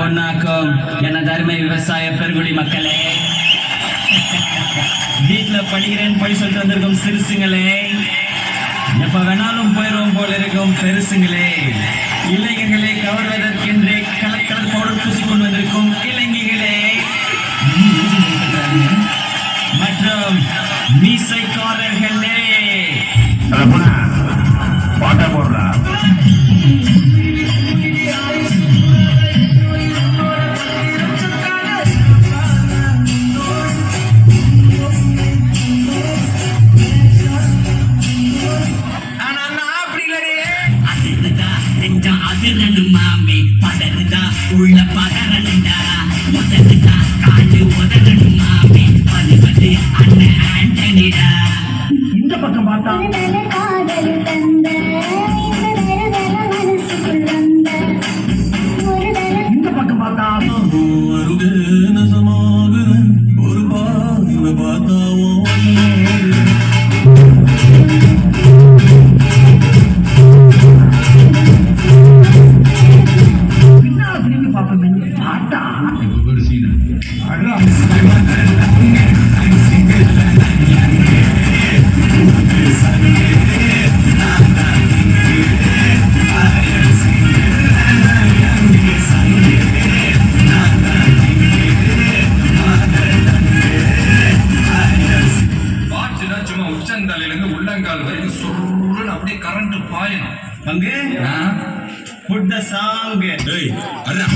பொன்னாக்கும் எனது அருமை விவசாய பெருங்குடி மக்களே, வீட்டுல படிக்கிறேன்னு போய் சொல்லிட்டு வந்திருக்கும் சிறுசுங்களே, எப்ப வேணாலும் போயிடும் போல இருக்கும் பெருசுங்களே, இளைஞர்களை கவர்வதற்கென்றே கலர் கலர் பவுடர் பூசிக்கொண்டு வந்திருக்கும் இளைஞர்களே மற்றும் மீசைக்காரர்களே, பாட்டா போடுறா. அதிரணுமாமே பதறுதா உள்ள பதறணுண்டா முதலுதா காடு உதறணுமாமே பதுவது அண்ணன் ஆண்டனிடா. இந்த பக்கம் பார்த்தா காதல் தந்த இந்த பக்கம் பார்த்தா ஒரு பார்வை பார்த்தாவோ பின்னால் திரும்பி பார்ப்போம் பார்த்தா சும்மா உச்சந்தலையிலிருந்து உள்ளங்கால் வரைக்கும் சொல்லுன்னு அப்படியே கரண்ட் பாயணும். பங்கு புட் த சாங். ஏய், அண்ணா